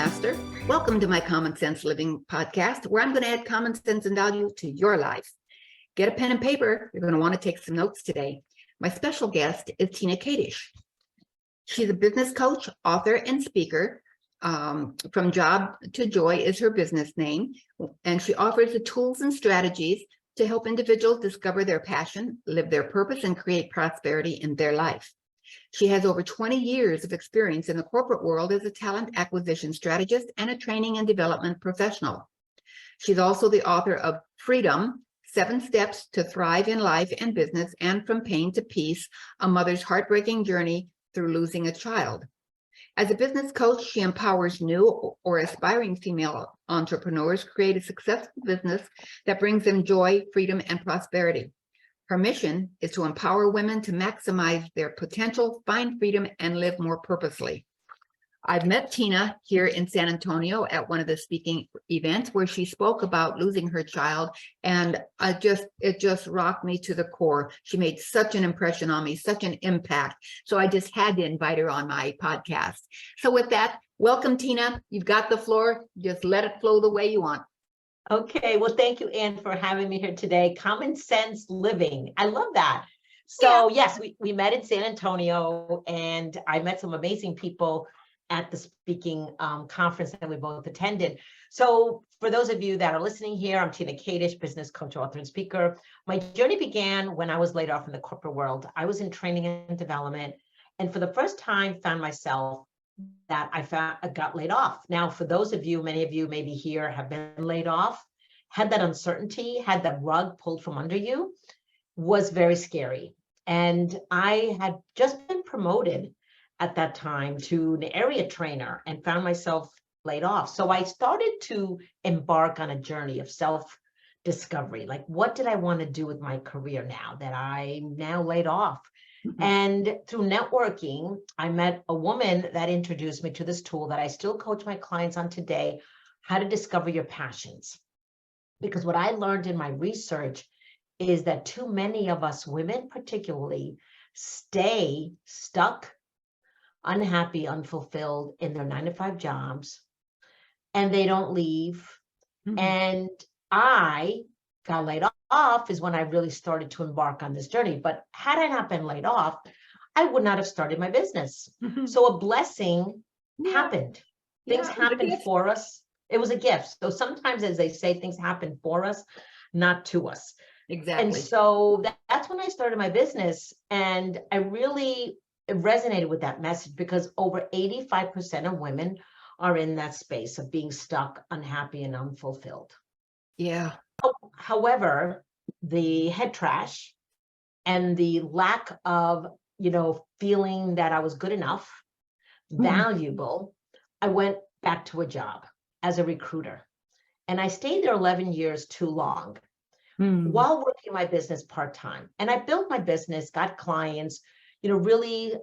LeMaster. Welcome to my Common Sense Living podcast, where I'm going to add common sense and value to your life. Get a pen and paper. You're going to want to take some notes today. My special guest is Tina Kadish. She's a business coach, author, and speaker. From Job to Joy is her business name, and she offers the tools and strategies to help individuals discover their passion, live their purpose, and create prosperity in their life. She has over 20 years of experience in the corporate world as a talent acquisition strategist and a training and development professional. She's also the author of Freedom: 7 Steps to Thrive in Life and Business, and From Pain to Peace, a Mother's Heartbreaking Journey Through Losing a Child. As a business coach, she empowers new or aspiring female entrepreneurs to create a successful business that brings them joy, freedom, and prosperity. Her mission is to empower women to maximize their potential, find freedom, and live more purposely. I've met Tina here in San Antonio at one of the speaking events where she spoke about losing her child, and it just rocked me to the core. She made such an impression on me, such an impact. So I just had to invite her on my podcast. So with that, welcome, Tina. You've got the floor. Just let it flow the way you want. Okay, well, thank you, Anne, for having me here today. Common sense living. I love that. So yes, we met in San Antonio, and I met some amazing people at the speaking conference that we both attended. So for those of you that are listening here, I'm Tina Kadish, business coach, author, and speaker. My journey began when I was laid off in the corporate world. I was in training and development, and for the first time found myself that I got laid off. Now, for those of you, many of you maybe here have been laid off, had that uncertainty, had that rug pulled from under you, was very scary. And I had just been promoted at that time to an area trainer and found myself laid off. So I started to embark on a journey of self-discovery. Like, what did I want to do with my career now that I'm now laid off? Mm-hmm. And through networking, I met a woman that introduced me to this tool that I still coach my clients on today, how to discover your passions. Because what I learned in my research is that too many of us women particularly stay stuck, unhappy, unfulfilled in their 9-to-5 jobs, and they don't leave. Mm-hmm. And I got laid off is when I really started to embark on this journey. But had I not been laid off, I would not have started my business. Mm-hmm. So a blessing happened. Things happened for us. It was a gift. So sometimes, as they say, things happen for us, not to us. Exactly. And so that's when I started my business. And I really resonated with that message because over 85% of women are in that space of being stuck, unhappy, and unfulfilled. Yeah. However, the head trash and the lack of, feeling that I was good enough, valuable, I went back to a job as a recruiter. And I stayed there 11 years too long while working my business part-time. And I built my business, got clients, really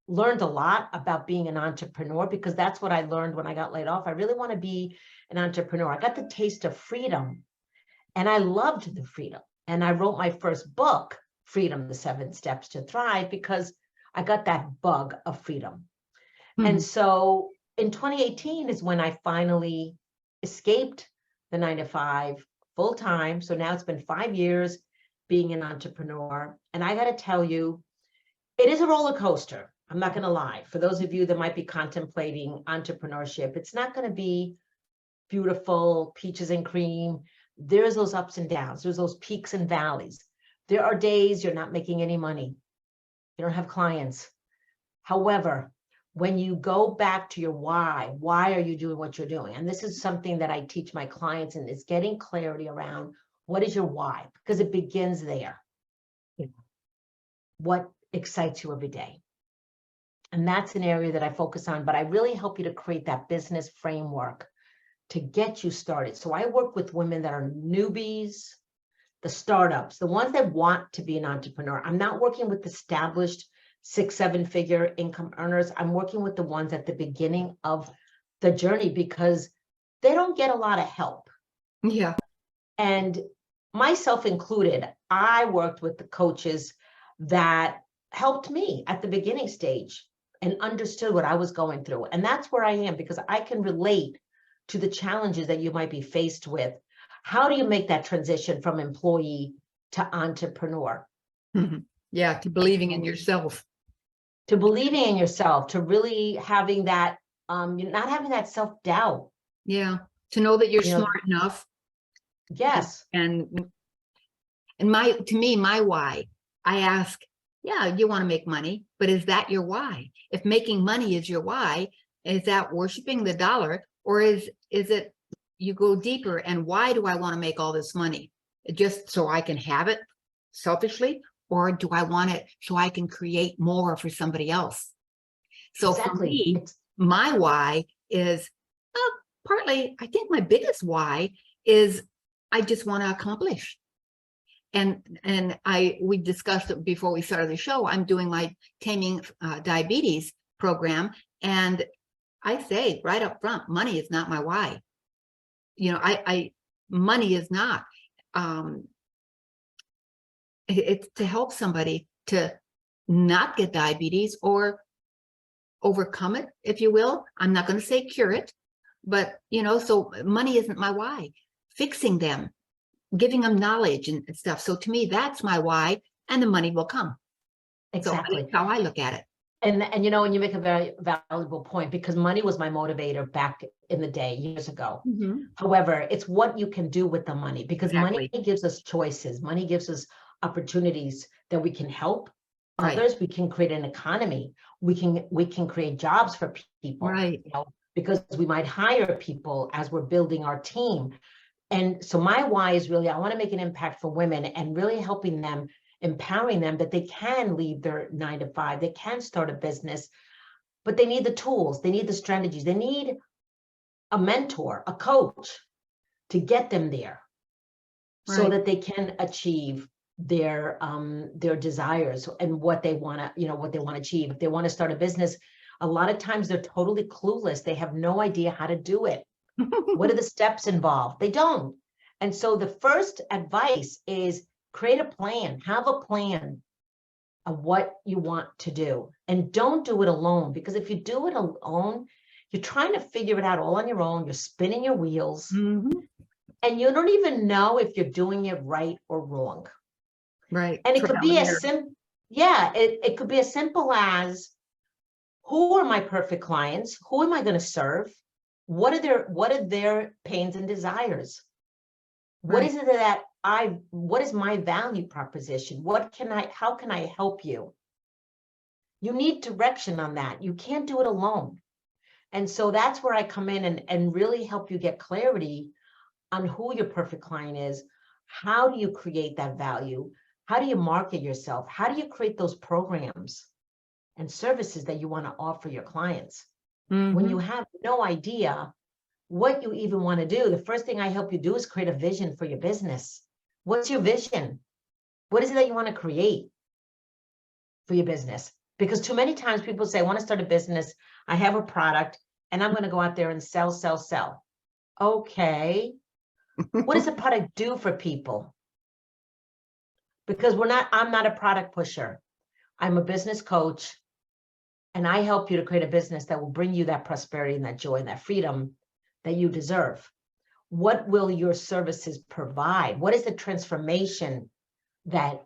learned a lot about being an entrepreneur, because that's what I learned when I got laid off. I really want to be an entrepreneur. I got the taste of freedom, and I loved the freedom. And I wrote my first book, Freedom: the 7 Steps to Thrive, because I got that bug of freedom. And so in 2018 is when I finally escaped the 9-to-5 full-time. So now it's been 5 years being an entrepreneur. And I got to tell you, it is a roller coaster. I'm not going to lie. For those of you that might be contemplating entrepreneurship, it's not going to be beautiful, peaches and cream. There's those ups and downs. There's those peaks and valleys. There are days you're not making any money. You don't have clients. However, when you go back to your why are you doing what you're doing? And this is something that I teach my clients, and it's getting clarity around what is your why, because it begins there. What excites you every day? And that's an area that I focus on, but I really help you to create that business framework to get you started. So I work with women that are newbies, the startups, the ones that want to be an entrepreneur. I'm not working with established 6-7 figure income earners. I'm working with the ones at the beginning of the journey because they don't get a lot of help. Yeah. And myself included, I worked with the coaches that helped me at the beginning stage. and understood what I was going through. And that's where I am, because I can relate to the challenges that you might be faced with. How do you make that transition from employee to entrepreneur? Yeah, to believing in yourself. To believing in yourself, to really having that, not having that self-doubt. Yeah, to know that you're You know, smart enough. yes, And to me, my why, I ask, yeah, you want to make money, but is that your why? If making money is your why, is that worshiping the dollar, or is it you go deeper and why do I want to make all this money? Just so I can have it selfishly, or do I want it so I can create more for somebody else? So for exactly. me, my why is partly, I think my biggest why is I just want to accomplish. And we discussed it before we started the show. I'm doing my Taming Diabetes program, and I say right up front, money is not my why. You know, money is not. It's to help somebody to not get diabetes or overcome it, if you will. I'm not going to say cure it, but so money isn't my why. Fixing them, giving them knowledge and stuff. So to me, that's my why, and the money will come. Exactly. So that's how I look at it. And and you make a very valuable point, because money was my motivator back in the day, years ago. However, it's what you can do with the money, because money gives us choices. Money gives us opportunities that we can help others. We can create an economy. We can create jobs for people, because we might hire people as we're building our team. And so my why is really, I want to make an impact for women and really helping them, empowering them that they can leave their 9-to-5, they can start a business, but they need the tools, they need the strategies, they need a mentor, a coach to get them there, so that they can achieve their desires and what they want to, achieve. If they want to start a business, a lot of times they're totally clueless. They have no idea how to do it. What are the steps involved? They don't. And so the first advice is create a plan, have a plan of what you want to do, and don't do it alone, because if you do it alone, you're trying to figure it out all on your own. You're spinning your wheels, and you don't even know if you're doing it right or wrong. Right. And it could be as simple, it could be as simple as, who are my perfect clients? Who am I going to serve? What are their pains and desires? What is it that what is my value proposition? How can I help you? You need direction on that. You can't do it alone. And so that's where I come in and really help you get clarity on who your perfect client is. How do you create that value? How do you market yourself? How do you create those programs and services that you want to offer your clients? When you have no idea what you even want to do, the first thing I help you do is create a vision for your business. What's your vision? What is it that you want to create for your business? Because too many times people say, I want to start a business, I have a product, and I'm going to go out there and sell, sell, sell. Okay. What does the product do for people? Because I'm not a product pusher. I'm a business coach, and I help you to create a business that will bring you that prosperity and that joy and that freedom that you deserve. What will your services provide? What is the transformation that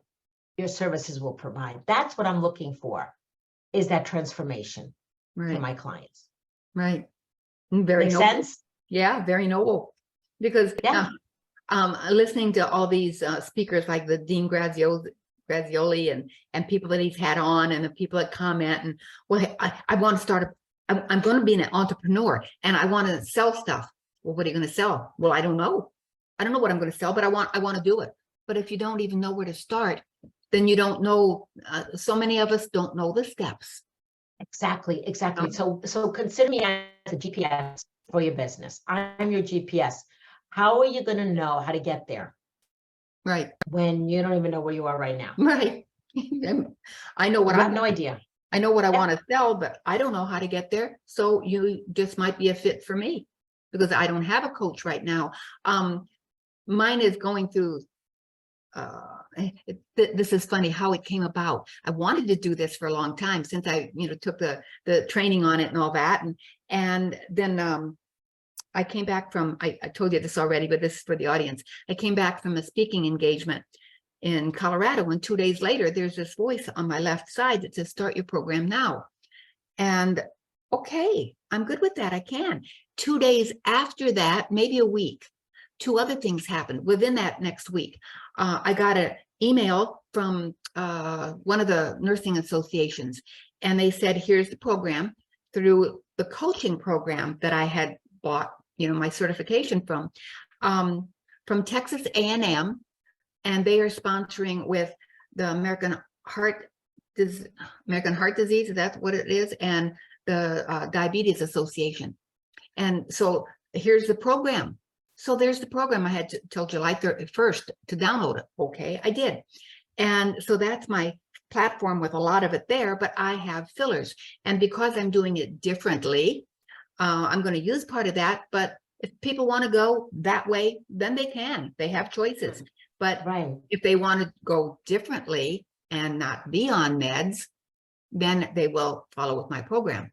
your services will provide? That's what I'm looking for, is that transformation for my clients. Right. Very Make noble. sense? Yeah, very noble. Because listening to all these speakers like the Dean Grazioli and people that he's had on, and the people that comment, and I want to start I'm going to be an entrepreneur and I want to sell stuff. Well, what are you going to sell? Well, I don't know. I don't know what I'm going to sell, but I want to do it. But if you don't even know where to start, then you don't know. So many of us don't know the steps. Exactly. So consider me as a GPS for your business. I'm your GPS. How are you going to know how to get there? Right. When you don't even know where you are right now. Right. I know what I have no idea. I know what I want to sell, but I don't know how to get there. So you just might be a fit for me, because I don't have a coach right now. Mine is going through this is funny how it came about. I wanted to do this for a long time since I, took the training on it and all that. And then I came back from, I told you this already, but this is for the audience. I came back from a speaking engagement in Colorado, and 2 days later, there's this voice on my left side that says, start your program now. And okay, I'm good with that. I can. 2 days after that, maybe a week, two other things happened within that next week. I got an email from one of the nursing associations, and they said, here's the program through the coaching program that I had bought, my certification from Texas A&M, and they are sponsoring with the American Heart Disease, that's what it is, and the Diabetes Association. And so here's the program. So there's the program. I had till July 31st to download it. Okay, I did. And so that's my platform with a lot of it there, but I have fillers. And because I'm doing it differently, I'm going to use part of that. But if people want to go that way, then they can. They have choices. But if they want to go differently and not be on meds, then they will follow with my program.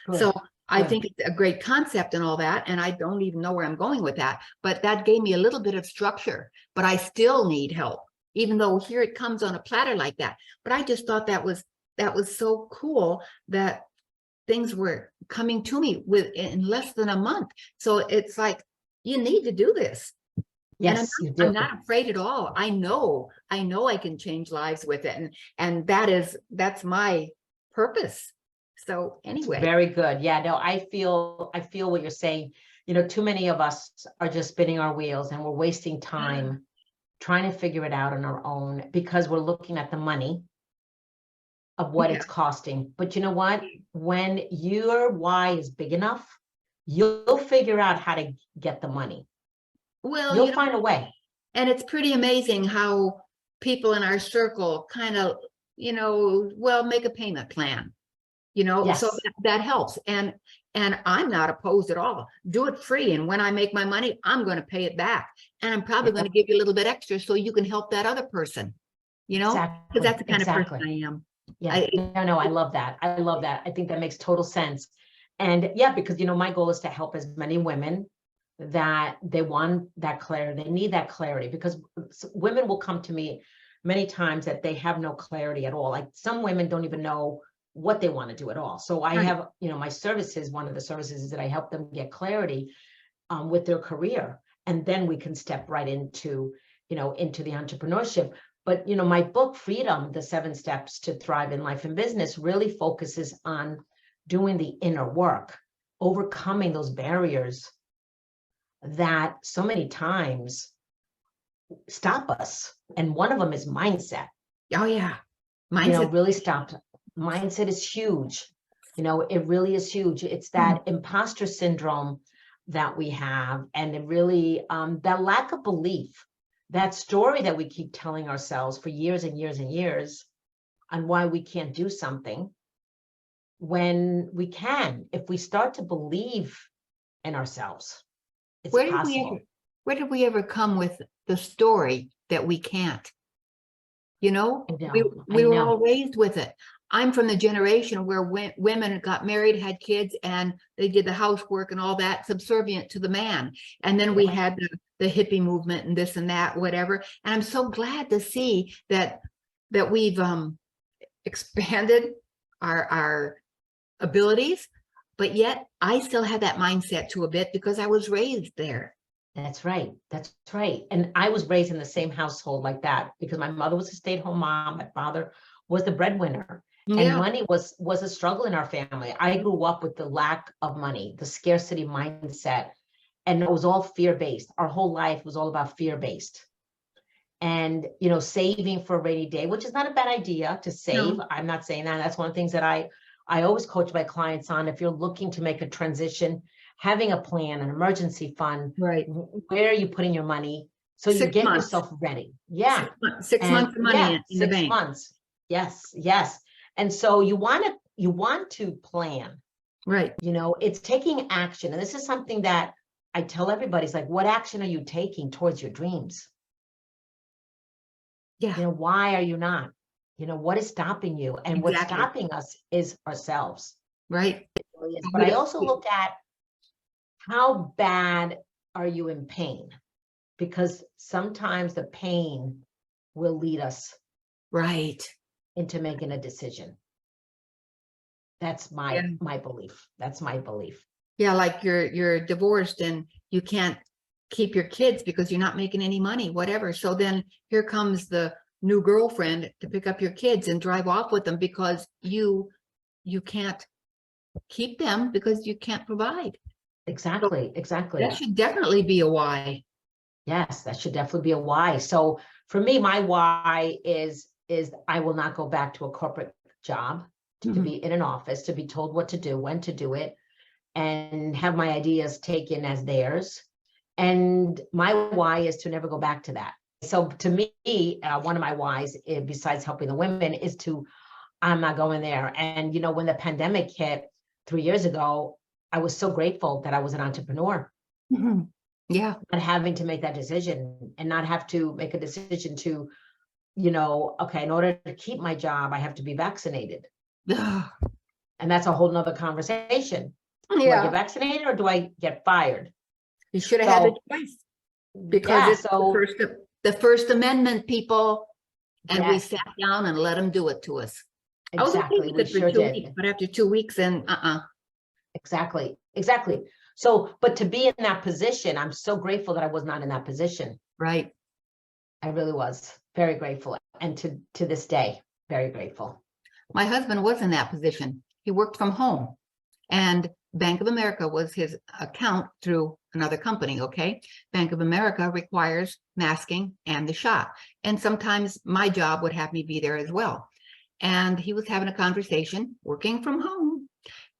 Good. So I think it's a great concept and all that, and I don't even know where I'm going with that, but that gave me a little bit of structure, but I still need help, even though here it comes on a platter like that. But I just thought that was so cool that things were coming to me in less than a month. So it's like, you need to do this. Yes, and I'm not afraid at all. I know I can change lives with it. And that's my purpose. So anyway. Very good. Yeah, no, I feel what you're saying. Too many of us are just spinning our wheels and we're wasting time trying to figure it out on our own because we're looking at the money of what it's costing. But you know what? When your why is big enough, you'll figure out how to get the money. Well, you'll find a way. And it's pretty amazing how people in our circle kind of, make a payment plan, yes. So that helps. And I'm not opposed at all. Do it free. And when I make my money, I'm going to pay it back. And I'm probably going to give you a little bit extra so you can help that other person, because that's the kind of person I am. Yeah, I love that. I love that. I think that makes total sense. And because, my goal is to help as many women that they want that clarity. They need that clarity because women will come to me many times that they have no clarity at all. Like some women don't even know what they want to do at all. So I have, my services, one of the services is that I help them get clarity with their career. And then we can step right into, into the entrepreneurship. But, my book, Freedom, The 7 Steps to Thrive in Life and Business, really focuses on doing the inner work, overcoming those barriers that so many times stop us. And one of them is mindset. Oh, yeah. Mindset really stopped. Mindset is huge. It really is huge. It's that imposter syndrome that we have. And it really, that lack of belief, that story that we keep telling ourselves for years and years and years on why we can't do something when we can, if we start to believe in ourselves. It's possible. Where did we ever come with the story that we can't? We were all raised with it. I'm from the generation where women got married, had kids, and they did the housework and all that, subservient to the man. And then we had the hippie movement and this and that, whatever. And I'm so glad to see that we've expanded our abilities, but yet I still have that mindset to a bit because I was raised there. That's right. That's right. And I was raised in the same household like that because my mother was a stay-at-home mom. My father was the breadwinner. And money was a struggle in our family. I grew up with the lack of money, the scarcity mindset, and it was all fear-based. Our whole life was all about fear-based. And, saving for a rainy day, which is not a bad idea to save. No. I'm not saying that. That's one of the things that I always coach my clients on. If you're looking to make a transition, having a plan, an emergency fund, right? Where are you putting your money? So you get yourself ready. Yeah. 6 months of money in the bank. 6 months. Yes. And so you want to plan, right? It's taking action. And this is something that I tell everybody, it's like, what action are you taking towards your dreams? Yeah, Why are you not? What is stopping you? And what's exactly. stopping us is ourselves. Right. But I also look at how bad are you in pain? Because sometimes the pain will lead us Right. into making a decision. That's Yeah. my belief. That's my belief. Yeah, like you're divorced and you can't keep your kids because you're not making any money, whatever. So then here comes the new girlfriend to pick up your kids and drive off with them because you can't keep them because you can't provide. So Exactly. that Exactly. should definitely be a why. Yes, that should definitely be a why. So for me, my why is I will not go back to a corporate job, to Mhm. be in an office, to be told what to do, when to do it, and have my ideas taken as theirs. And my why is to never go back to that. So to me, one of my whys, besides helping the women, is I'm not going there. And when the pandemic hit 3 years ago, I was so grateful that I was an entrepreneur, Mhm. Yeah. not having to make that decision and not have to make a decision to, okay, in order to keep my job, I have to be vaccinated. Ugh. And that's a whole nother conversation. Do I get Yeah. vaccinated or do I get fired? You should have had a So choice because yeah, it's so the First Amendment, people, and we yes, sat down and let them do it to us. I was okay exactly. with We it for sure 2 weeks, did. but after 2 weeks, then Exactly. Exactly. So, but to be in that position, I'm so grateful that I was not in that position. right. I really was very grateful. And to this day, very grateful. My husband was in that position. He worked from home, and Bank of America was his account through another company. Okay. Bank of America requires masking and the shot. And sometimes my job would have me be there as well. And he was having a conversation working from home.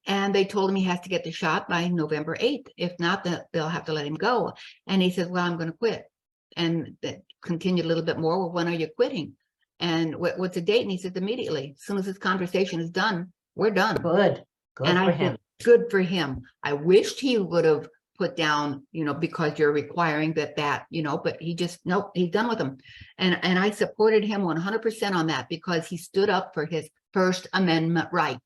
And they told him he has to get the shot by November 8th. If not, they'll have to let him go. And he says, well, I'm going to quit. And that continued a little bit more. Well, when are you quitting? And what's the date? And he says, immediately. As soon as this conversation is done, we're done. Good. And Good for I him. said, good for him. I wished he would have put down, because you're requiring that, but he just, nope, he's done with them. And I supported him 100% on that because he stood up for his First Amendment right.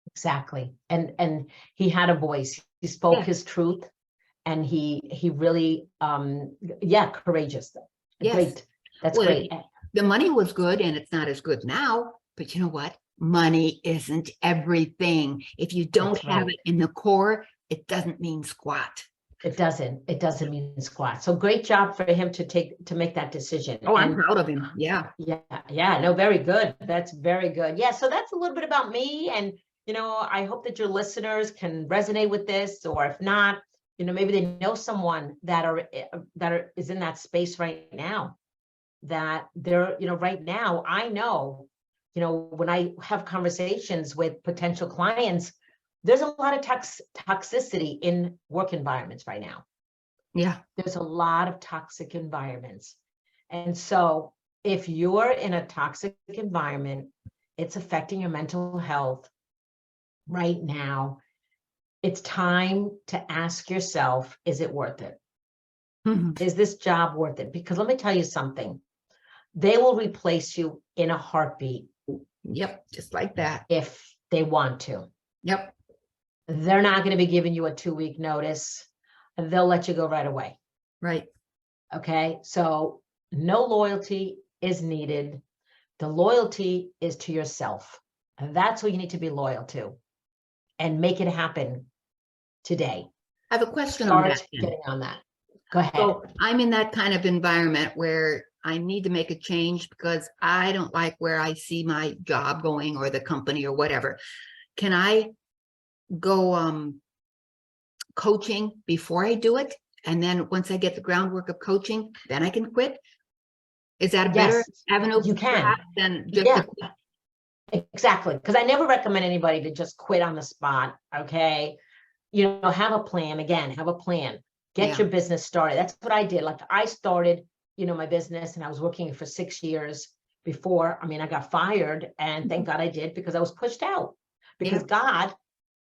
Exactly. And he had a voice. He spoke Yeah. his truth, and he really courageous. Yes. Great. That's Well, great. the money was good and it's not as good now, but you know what? Money isn't everything. If you don't That's have right. it in the core, it doesn't mean squat. It doesn't mean squat. So great job for him to make that decision. Oh, I'm And proud of him. Yeah. yeah, no, very good. That's very good. Yeah, so that's a little bit about me. And I hope that your listeners can resonate with this, or if not, maybe they know someone is in that space right now, that they're, right now. I know, when I have conversations with potential clients, there's a lot of toxicity in work environments right now. Yeah. There's a lot of toxic environments. And so if you're in a toxic environment, it's affecting your mental health right now. It's time to ask yourself, is it worth it? Mhm. Is this job worth it? Because let me tell you something, they will replace you in a heartbeat. Yep. Just like that. If they want to. Yep. They're not going to be giving you a 2-week notice. They'll let you go right away. Right. Okay. So no loyalty is needed. The loyalty is to yourself. And that's who you need to be loyal to, and make it happen today. I have a question on that. Start getting on that. Go ahead. So I'm in that kind of environment where I need to make a change because I don't like where I see my job going or the company or whatever. Can I go coaching before I do it? And then once I get the groundwork of coaching, then I can quit? Is that a better Yes, avenue you can. perhaps than just Yeah, to quit? exactly. Because I never recommend anybody to just quit on the spot. Okay. Have a plan. Again, have a plan. Get Yeah. your business started. That's what I did. Like I started, my business, and I was working for 6 years before. I mean, I got fired, and thank God I did, because I was pushed out, because Yeah. God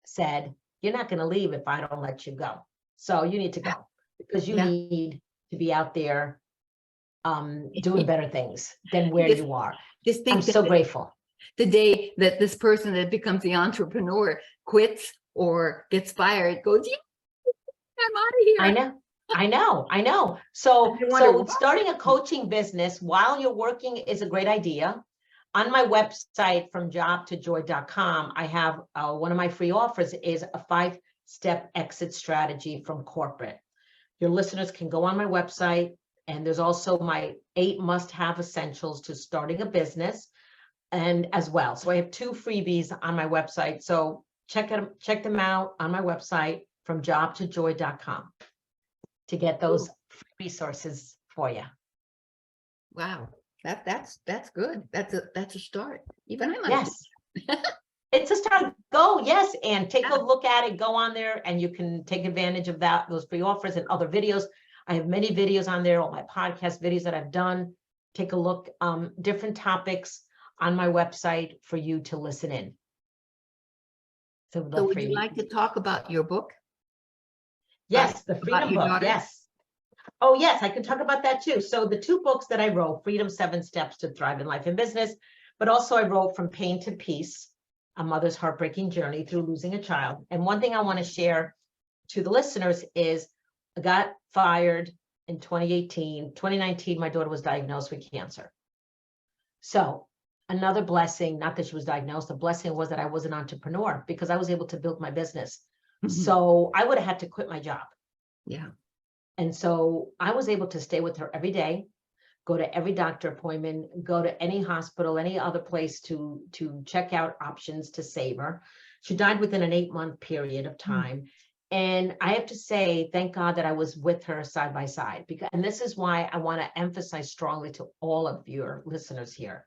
said, you're not going to leave if I don't let you go. So you need to go, because you Yeah. need to be out there doing better things than where Just- you are. Just I'm think so grateful. the day that this person that becomes the entrepreneur quits or gets fired, goes, yeah, I'm out of here. I know. So, I wonder why. starting a coaching business while you're working is a great idea. On my website, from job2joy.com, I have one of my free offers is a 5-step exit strategy from corporate. Your listeners can go on my website, and there's also my 8 must-have essentials to starting a business, and as well. So I have 2 freebies on my website. So check them out on my website, from job2joy.com, to get those resources for you. Wow, that's good. That's a start. Even I might. Yes. It's a start. Go, yes, and take a look at it. Go on there, and you can take advantage of those free offers and other videos. I have many videos on there, all my podcast videos that I've done. Take a look, different topics on my website for you to listen in. So would you like to talk about your book? Yes, the Freedom book. Daughter? Yes. Oh, yes, I can talk about that too. So the 2 books that I wrote, Freedom: 7 Steps to Thrive in Life and Business, but also I wrote From Pain to Peace, a mother's heartbreaking journey through losing a child. And one thing I want to share to the listeners is I got fired in 2018. 2019, my daughter was diagnosed with cancer. So another blessing, not that she was diagnosed, the blessing was that I was an entrepreneur, because I was able to build my business. So I would have had to quit my job. Yeah. And so I was able to stay with her every day, go to every doctor appointment, go to any hospital, any other place to check out options to save her. She died within an 8-month period of time. And I have to say, thank God that I was with her side by side, and this is why I want to emphasize strongly to all of your listeners here.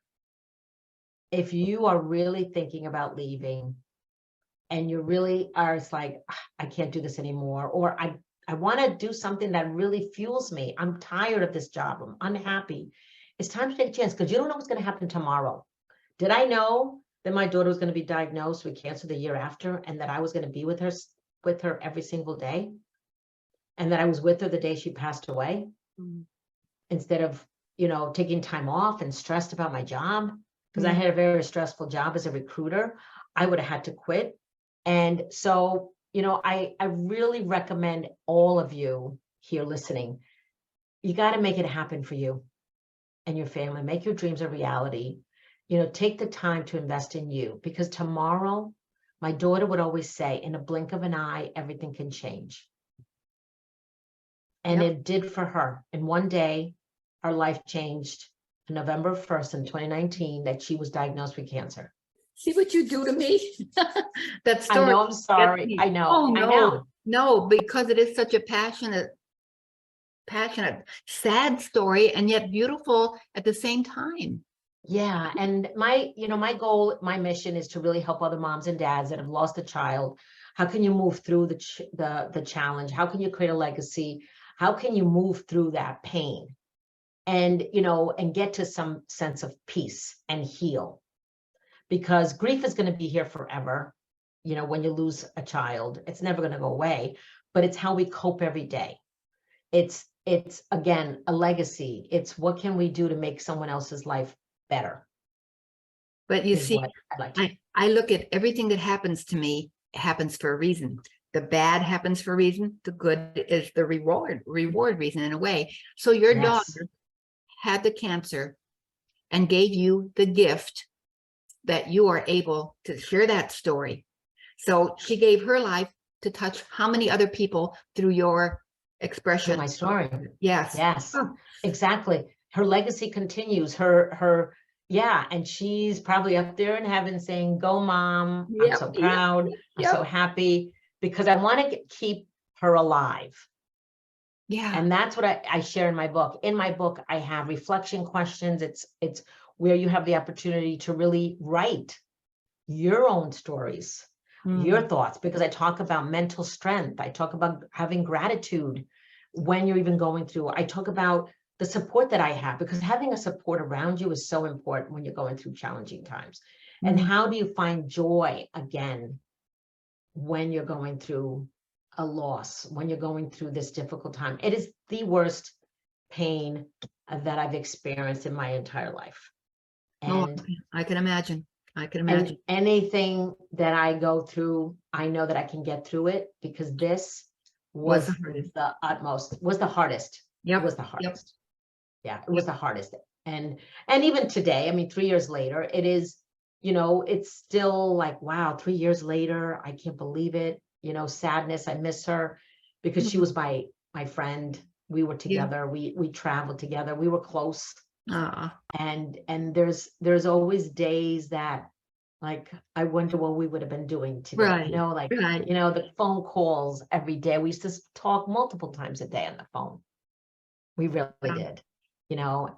If you are really thinking about leaving, and you really are, it's like, I can't do this anymore, or I want to do something that really fuels me. I'm tired of this job. I'm unhappy. It's time to take a chance, because you don't know what's going to happen tomorrow. Did I know that my daughter was going to be diagnosed with cancer the year after, and that I was going to be with her every single day, and that I was with her the day she passed away, instead of, taking time off and stressed about my job, because I had a very stressful job as a recruiter. I would have had to quit. And so, I really recommend all of you here listening, you got to make it happen for you and your family. Make your dreams a reality. Take the time to invest in you, because tomorrow, my daughter would always say, in a blink of an eye, everything can change. And it did for her. And one day, our life changed on November 1st in 2019, that she was diagnosed with cancer. See what you do to me? That story. I know, I'm sorry. I know. Oh, no, I know. No, because it is such a passionate, sad story, and yet beautiful at the same time. Yeah. And my goal, my mission is to really help other moms and dads that have lost a child. How can you move through the challenge? How can you create a legacy? How can you move through that pain and, and get to some sense of peace and heal? Because grief is going to be here forever. When you lose a child, it's never going to go away, but it's how we cope every day. It's again, a legacy. It's what can we do to make someone else's life better? But you see, like I look at everything that happens to me, happens for a reason. The bad happens for a reason. The good is the reward reason, in a way. So your daughter had the cancer and gave you the gift that you are able to share that story. So she gave her life to touch how many other people through your expression? My story. Yes. Yes, exactly. Her legacy continues. And she's probably up there in heaven saying, "Go, Mom. I'm so proud. I'm so happy," because I want to keep her alive. Yeah. And that's what I share in my book. In my book, I have reflection questions. It's where you have the opportunity to really write your own stories, your thoughts, because I talk about mental strength. I talk about having gratitude when you're even going through. I talk about the support that I have, because having a support around you is so important when you're going through challenging times. And how do you find joy again when you're going through a loss, when you're going through this difficult time? It is the worst pain that I've experienced in my entire life. Oh, And I can imagine. I can and imagine. anything that I go through, I know that I can get through it, because this Was was the hardest. the utmost, was the hardest. It Yep. was the Yep. hardest. Yeah, it was the hardest. And even today, I mean, 3 years later, it is, it's still like, wow, 3 years later, I can't believe it. Sadness. I miss her, because she Mhm. was my friend. We were Yeah. together. We traveled together. We were close. Ah, And there's always days that, like, I wonder what we would have been doing today. right. Like, Right. the phone calls every day. We used to talk multiple times a day on the phone. We really Yeah. did,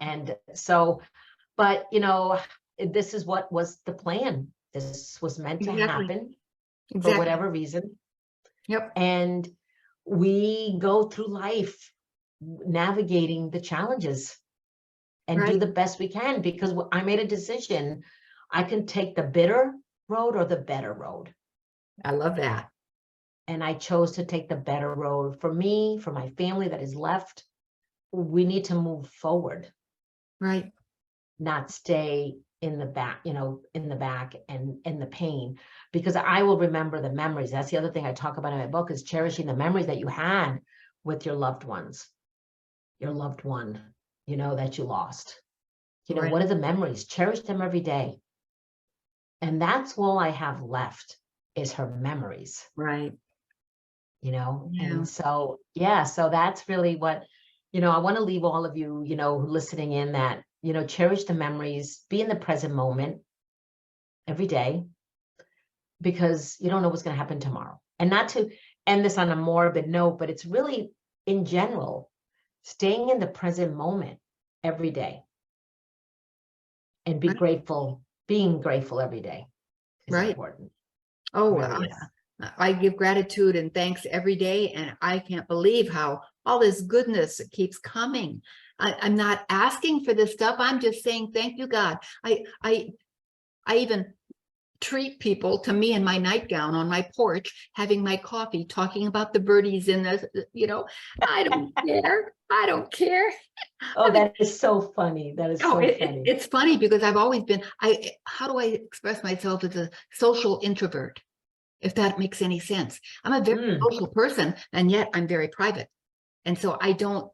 and so, but, this is what was the plan. This was meant to Exactly. happen for Exactly. whatever reason. Yep. And we go through life navigating the challenges and do Right. the best we can, because I made a decision. I can take the bitter road or the better road. I love that. And I chose to take the better road for me, for my family that is left. We need to move forward, Right. not stay in the back, in the back and in the pain, because I will remember the memories. That's the other thing I talk about in my book, is cherishing the memories that you had with your loved ones, your loved one, that you lost. Right. What are the memories? Cherish them every day. And that's all I have left, is her memories, Right. Yeah. And so, yeah, so that's really what, I want to leave all of you, listening in, that, cherish the memories, be in the present moment every day, because you don't know what's going to happen tomorrow. And not to end this on a morbid note, but it's really, in general, staying in the present moment every day, and be Right. grateful. Being grateful every day is Right. important. Oh, It really is. I give gratitude and thanks every day, and I can't believe how all this goodness keeps coming. I'm not asking for this stuff. I'm just saying, thank you, God. I even treat people to me in my nightgown on my porch, having my coffee, talking about the birdies in the, I don't care. I don't care. Oh, that is so funny. That is so funny. It's funny, because I've always been, how do I express myself as a social introvert? If that makes any sense. I'm a very social person, and yet I'm very private. And so I don't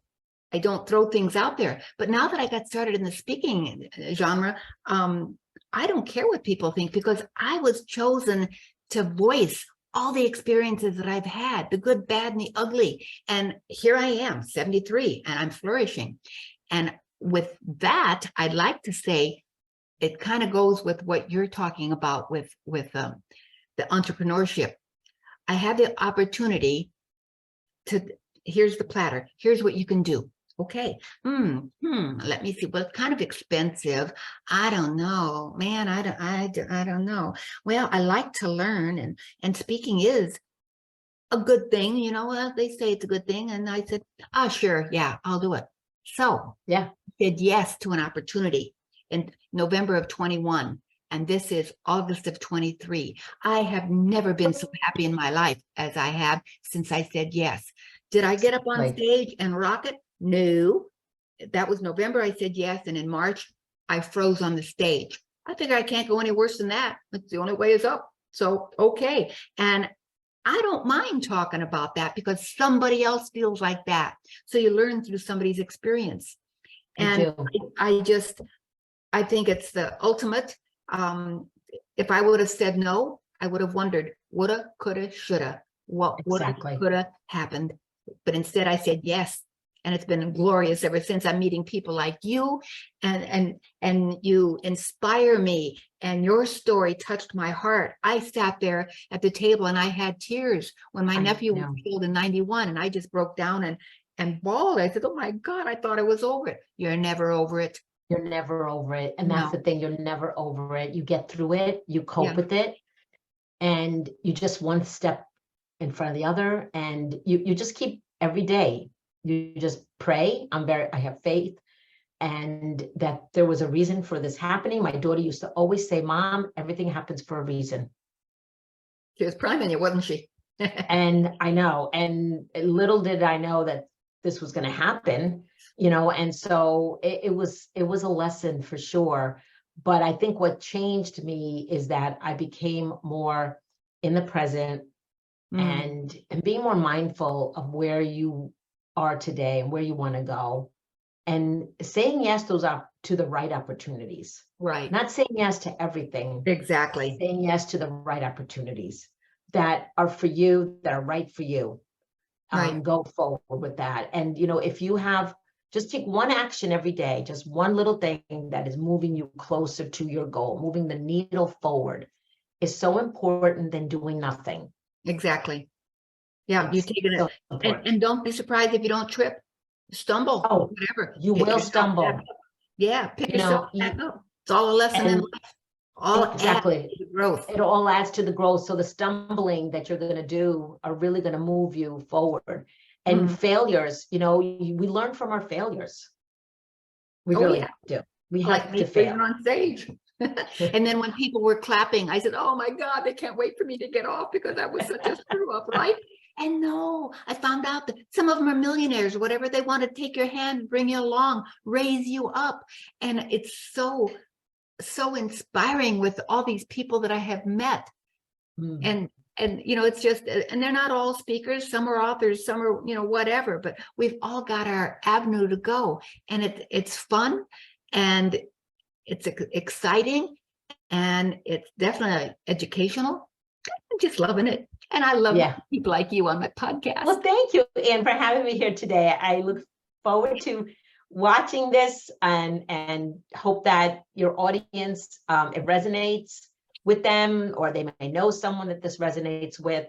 throw things out there. But now that I got started in the speaking genre, I don't care what people think, because I was chosen to voice all the experiences that I've had, the good, bad, and the ugly. And here I am, 73, and I'm flourishing. And with that, I'd like to say, it kind of goes with what you're talking about with the entrepreneurship. I had the opportunity to, here's the platter. Here's what you can do. Okay. Let me see. Well, it's kind of expensive. I don't know, man. I don't know. Well, I like to learn, and speaking is a good thing. They say it's a good thing. And I said, oh, sure. Yeah, I'll do it. So Yeah. I said yes to an opportunity in November of 21. And this is August of 23. I have never been so happy in my life as I have since I said yes. Did I get up on stage and rock it? No. That was November. I said yes. And in March, I froze on the stage. I think I can't go any worse than that. It's the only way is up. So, okay. And I don't mind talking about that, because somebody else feels like that. So you learn through somebody's experience. And I think it's the ultimate. If I would have said no, I would have wondered, woulda, coulda, shoulda, what woulda, coulda happened. But instead I said yes. And it's been glorious ever since. I'm meeting people like you, and you inspire me, and your story touched my heart. I sat there at the table and I had tears when my nephew was killed in 91, and I just broke down and bawled. I said, oh my God, I thought I was over it. You're never over it. You're never over it. And that's the thing. You're never over it. You get through it, you cope with it, and you just one step in front of the other, and you just keep every day. You just pray. I have faith, and that there was a reason for this happening. My daughter used to always say, Mom, everything happens for a reason. She was priming you, wasn't she? And I know, and little did I know that this was going to happen. And so it was a lesson for sure. But I think what changed me is that I became more in the present and being more mindful of where you are today and where you want to go, and saying yes to the right opportunities. Right. Not saying yes to everything. Exactly. Saying yes to the right opportunities that are for you, that are right for you. Right. Go forward with that. And, if you have, just take one action every day, just one little thing that is moving you closer to your goal, moving the needle forward, is so important than doing nothing. Exactly. Yeah, you take it, so important. and don't be surprised if you don't trip, stumble, whatever. You Pick will yourself stumble. back up. Yeah, pick yourself back up. It's all a lesson in life. All Exactly. adds to the growth. It all adds to the growth. So the stumbling that you're going to do are really going to move you forward. And failures, we learn from our failures. We really do. We have to fail on stage. And then when people were clapping, I said, oh my God, they can't wait for me to get off because that was such a screw up, right? And no, I found out that some of them are millionaires or whatever. They want to take your hand, bring you along, raise you up. And it's so inspiring with all these people that I have met. And it's just, and they're not all speakers. Some are authors, some are, whatever, but we've all got our avenue to go, and it's fun, and it's exciting, and it's definitely educational. I'm just loving it. And I love people like you on my podcast. Well, thank you, Anne, for having me here today. I look forward to watching this and hope that your audience, it resonates with them, or they may know someone that this resonates with.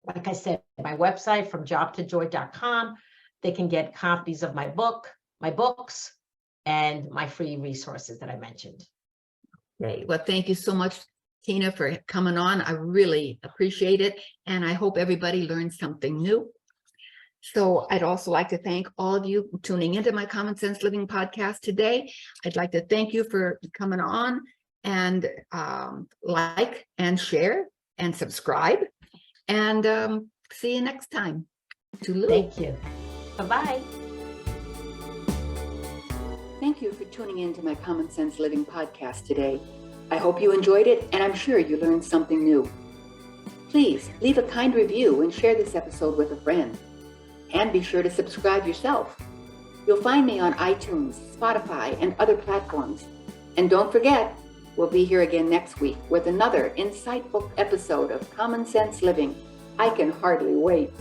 Like I said, my website, fromjobtojoy.com, they can get copies of my books, and my free resources that I mentioned. Great. Well, thank you so much, Tina, for coming on. I really appreciate it. And I hope everybody learned something new. So I'd also like to thank all of you tuning into my Common Sense Living podcast today. I'd like to thank you for coming on, and like and share and subscribe, and see you next time. Thank you. Bye-bye. Thank you for tuning into my Common Sense Living podcast today. I hope you enjoyed it, and I'm sure you learned something new. Please leave a kind review and share this episode with a friend. And be sure to subscribe yourself. You'll find me on iTunes, Spotify, and other platforms. And don't forget, we'll be here again next week with another insightful episode of Common Sense Living. I can hardly wait.